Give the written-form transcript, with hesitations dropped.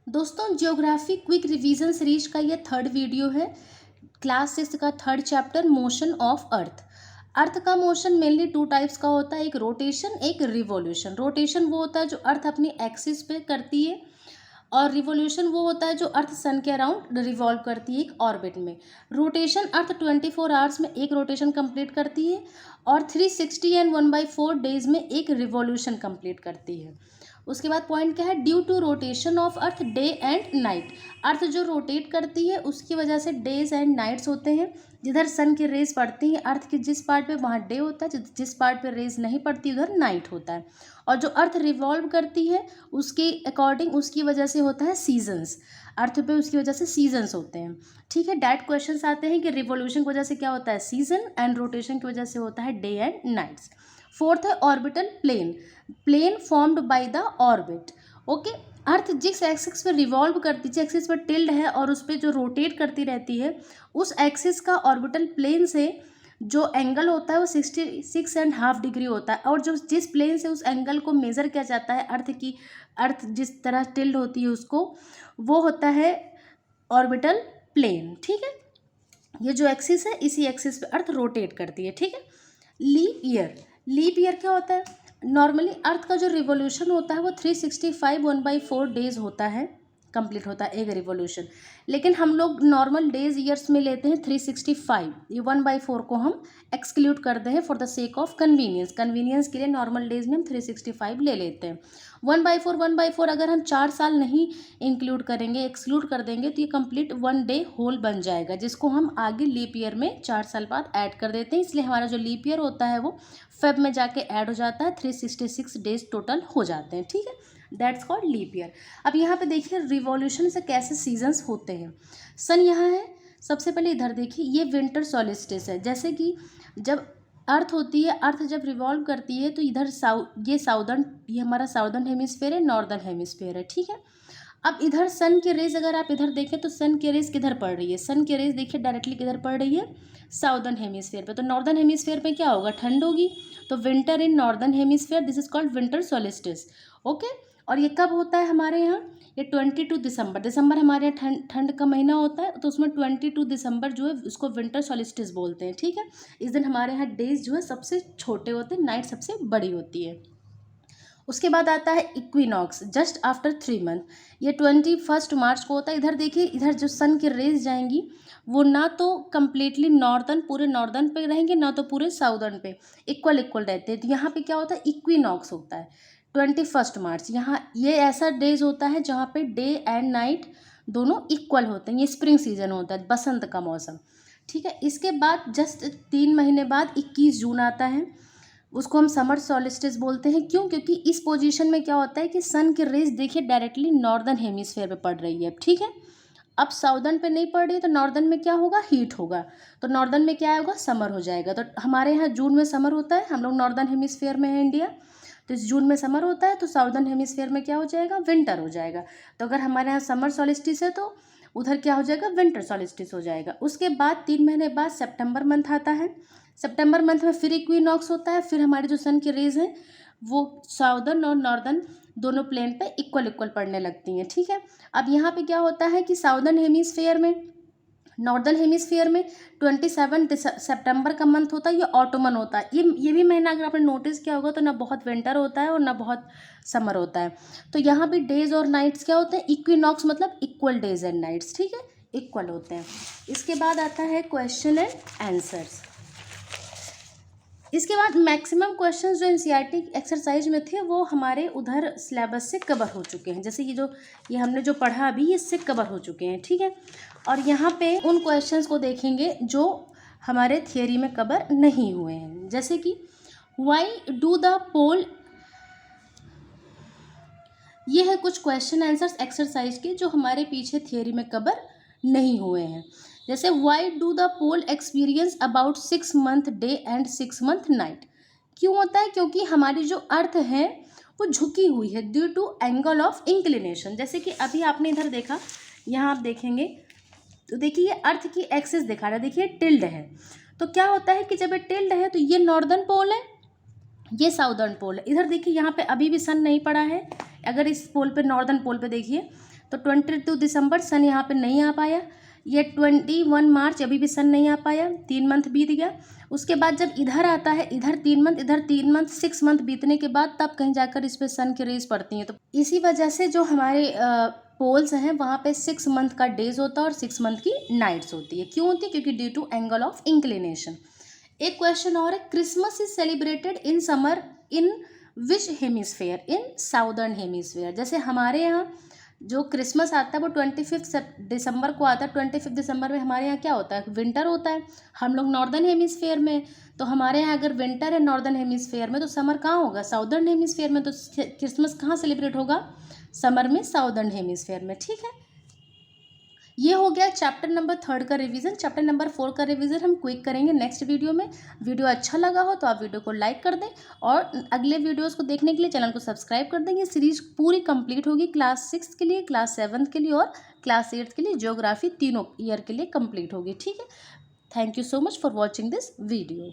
दोस्तों, geography quick revision series का ये थर्ड वीडियो है। क्लास 6 का third chapter motion of Earth. Earth का मोशन मेनली टू टाइप्स का होता है, एक रोटेशन, एक रिवॉल्यूशन। रोटेशन वो होता है जो अर्थ अपनी एक्सिस पे करती है, और रिवॉल्यूशन वो होता है जो अर्थ सन के अराउंड रिवॉल्व करती है एक ऑर्बिट में। रोटेशन अर्थ 24 आवर्स में एक रोटेशन कंप्लीट करती है, और 360 एंड 1/4 डेज में एक रिवॉल्यूशन कंप्लीट करती है। उसके बाद पॉइंट क्या है, due to rotation of Earth day and night. Earth जो रोटेट करती है उसकी वजह से डेज एंड नाइट्स होते हैं। जिधर सन की रेज पड़ती हैं अर्थ के जिस पार्ट पे, वहाँ डे होता है, जिस पार्ट पे रेज नहीं पड़ती उधर नाइट होता है। और जो अर्थ रिवॉल्व करती है उसके अकॉर्डिंग, उसकी वजह से होता है सीजन्स। अर्थ पे उसकी वजह से सीजन्स होते हैं। ठीक है, डायरेक्ट क्वेश्चंस आते हैं कि रिवॉल्यूशन की वजह से क्या होता है, सीजन, एंड रोटेशन की वजह से होता है डे एंड नाइट्स। फोर्थ है orbital plane, plane formed by the orbit. Okay, Earth जिस एक्सिस पर रिवॉल्व करती, जिस एक्सिस पर टिल्ड है और उस पर जो रोटेट करती रहती है, उस एक्सिस का ऑर्बिटल प्लेन से जो एंगल होता है वो 66.5 डिग्री होता है। और जो जिस प्लेन से उस एंगल को मेज़र किया जाता है, अर्थ जिस तरह टिल्ड होती है उसको, वो होता है ऑर्बिटल प्लेन। ठीक है, ये जो एक्सिस है इसी एक्सिस पे अर्थ रोटेट करती है। ठीक है, लीप ईयर। लीप ईयर क्या होता है, नॉर्मली अर्थ का जो रिवॉल्यूशन होता है वो 365 1/4 डेज होता है, कंप्लीट होता है एक रिवॉल्यूशन। लेकिन हम लोग नॉर्मल डेज ईयर्स में लेते हैं 365, ये 1/4 को हम एक्सक्लूड करते हैं for the sake of convenience. Convenience के लिए नॉर्मल डेज में हम 365 ले लेते हैं। 1/4 अगर हम 4 साल नहीं इंक्लूड करेंगे, एक्सक्लूड कर देंगे, तो ये कंप्लीट 1 डे होल बन जाएगा, जिसको हम आगे लीप ईयर में 4 साल बाद ऐड कर देते हैं। इसलिए हमारा जो लीप ईयर होता है वो फेब में जाके ऐड हो जाता है, 366 डेज टोटल हो जाते हैं। ठीक है, दैट्स कॉल्ड लीप ईयर। अब यहाँ पे देखिए रिवॉल्यूशन से कैसे सीजन्स होते हैं। सन यहाँ है, सबसे पहले इधर देखिए, ये विंटर सॉलिस्टिस है। जैसे कि जब अर्थ होती है, अर्थ जब रिवॉल्व करती है तो इधर ये हमारा साउदर्न हेमिस्फेयर है, नॉर्दर्न हेमिस्फेयर है। ठीक है, अब इधर सन की रेज अगर आप इधर देखें तो सन की रेज किधर पड़ रही है, सन की रेज देखिए डायरेक्टली किधर पड़ रही है, साउदर्न हेमिस्फेयर पे। तो नॉर्दर्न हेमिस्फेयर पे क्या होगा, ठंड होगी। तो winter in northern hemisphere, this is called winter solstice. Okay, और ये कब होता है हमारे यहाँ, ये 22 दिसंबर हमारे यहाँ ठंड का महीना होता है, तो उसमें 22 दिसंबर जो है उसको विंटर सॉलिस्टिस बोलते हैं। ठीक है, इस दिन हमारे यहाँ डेज जो है सबसे छोटे होते हैं, नाइट सबसे बड़ी होती है। उसके बाद आता है इक्विनॉक्स, जस्ट आफ्टर 3 मंथ, ये 21 मार्च को होता है। इधर देखिए, इधर जो सन की रेज जाएंगी वो ना तो कम्प्लीटली नॉर्दर्न, पूरे नॉर्दर्न पे रहेंगे, ना तो पूरे साउदर्न पे, इक्वल रहते हैं। तो यहाँ पे क्या होता है, इक्विनॉक्स होता है 21 मार्च। यहाँ ये ऐसा डेज होता है जहाँ पे डे एंड नाइट दोनों इक्वल होते हैं। ये स्प्रिंग सीजन होता है, बसंत का मौसम। ठीक है, इसके बाद जस्ट 3 महीने बाद 21 जून आता है, उसको हम समर सॉलिस्टिस बोलते हैं। क्यों, क्योंकि इस पोजीशन में क्या होता है कि सन की रेज देखिए डायरेक्टली नॉर्दर्न हेमिस्फेयर पे पड़ रही है। ठीक है, अब साउदर्न पे नहीं पड़ रही है तो नॉर्दर्न में क्या होगा, हीट होगा। तो नॉर्दर्न में क्या होगा, समर हो जाएगा। तो हमारे यहाँ जून में समर होता है, हम लोग नॉर्दर्न हेमिस्फेयर में है इंडिया, तो इस जून में समर होता है, तो साउदर्न हेमिस्फेयर में क्या हो जाएगा, विंटर हो जाएगा। तो अगर हमारे यहाँ समर सॉलिस्टिस है तो उधर क्या हो जाएगा, विंटर सॉलिस्टिस हो जाएगा। उसके बाद 3 महीने बाद सितंबर मंथ आता है। सितंबर मंथ में फिर इक्विनॉक्स होता है। फिर हमारे जो सन की रेज हैं वो साउदर्न और नॉर्दर्न दोनों प्लेन पे इक्वल पड़ने लगती हैं। ठीक है, अब यहाँ पे क्या होता है कि साउदर्न हेमिस्फेयर में, नॉर्दर्न हेमिस्फीयर में 27 सितंबर का मंथ होता है, ये ऑटोमन होता है। ये भी महीना अगर आपने नोटिस किया होगा तो ना बहुत विंटर होता है और ना बहुत समर होता है। तो यहाँ भी डेज और नाइट्स क्या होते हैं, इक्विनॉक्स मतलब इक्वल डेज एंड नाइट्स। ठीक है, इक्वल होते हैं। इसके बाद आता है क्वेश्चन एंड आंसर्स। इसके बाद मैक्सिमम क्वेश्चंस जो एनसीईआरटी एक्सरसाइज में थे वो हमारे उधर सिलेबस से कवर हो चुके हैं। जैसे ये हमने जो पढ़ा अभी, ये इससे कवर हो चुके हैं। ठीक है, और यहाँ पे उन क्वेश्चंस को देखेंगे जो हमारे थियरी में कवर नहीं हुए हैं। जैसे कि व्हाई डू द पोल, ये है कुछ क्वेश्चन आंसर्स एक्सरसाइज के जो हमारे पीछे थियरी में कवर नहीं हुए हैं। जैसे why do the pole experience about 6 month day and 6 month night. क्यों होता है, क्योंकि हमारी जो अर्थ है वो झुकी हुई है due to angle of inclination. जैसे कि अभी आपने इधर देखा, यहाँ आप देखेंगे तो देखिए ये अर्थ की एक्सिस दिखा रहा है, देखिए टिल्ड है। तो क्या होता है कि जब ये टिल्ड है तो ये नॉर्दर्न पोल है, ये साउदर्न पोल है। इधर देखिए यहाँ पे अभी भी सन नहीं पड़ा है। अगर इस पोल पे, नॉर्दर्न पोल पे देखिए तो 22 दिसंबर सन यहाँ पे नहीं आ पाया। ये 21 मार्च अभी भी सन नहीं आ पाया, 3 मंथ बीत गया। उसके बाद जब इधर आता है, इधर 3 मंथ, इधर 3 मंथ, 6 मंथ बीतने के बाद तब कहीं जाकर इस पर सन की रेज पड़ती हैं। तो इसी वजह से जो हमारे पोल्स हैं वहाँ पे 6 मंथ का डेज होता है और 6 मंथ की नाइट्स होती है। क्यों होती है? क्योंकि due to angle of inclination. एक क्वेश्चन और है, Christmas is celebrated in summer in which hemisphere? In southern hemisphere. जैसे हमारे यहाँ जो क्रिसमस आता है वो 25 दिसंबर को आता है। 25 दिसंबर में हमारे यहाँ क्या होता है? विंटर होता है। हम लोग नॉर्दर्न हेमिस्फेयर में, तो हमारे यहाँ अगर विंटर है नॉर्दर्न हेमिस्फेयर में, तो समर कहाँ होगा? साउदर्न हेमिस्फेयर में। तो क्रिसमस कहाँ सेलिब्रेट होगा? समर में, साउदर्न हेमिस्फेयर में। ठीक है, ये हो गया चैप्टर नंबर 3 का रिवीजन। चैप्टर नंबर 4 का रिवीजन हम क्विक करेंगे नेक्स्ट वीडियो में। वीडियो अच्छा लगा हो तो आप वीडियो को लाइक कर दें और अगले वीडियोस को देखने के लिए चैनल को सब्सक्राइब कर देंगे। सीरीज पूरी कंप्लीट होगी क्लास 6 के लिए, क्लास 7 के लिए और क्लास 8 के लिए। ज्योग्राफी तीनों ईयर के लिए कंप्लीट होगी। ठीक है, thank you so much for watching this video.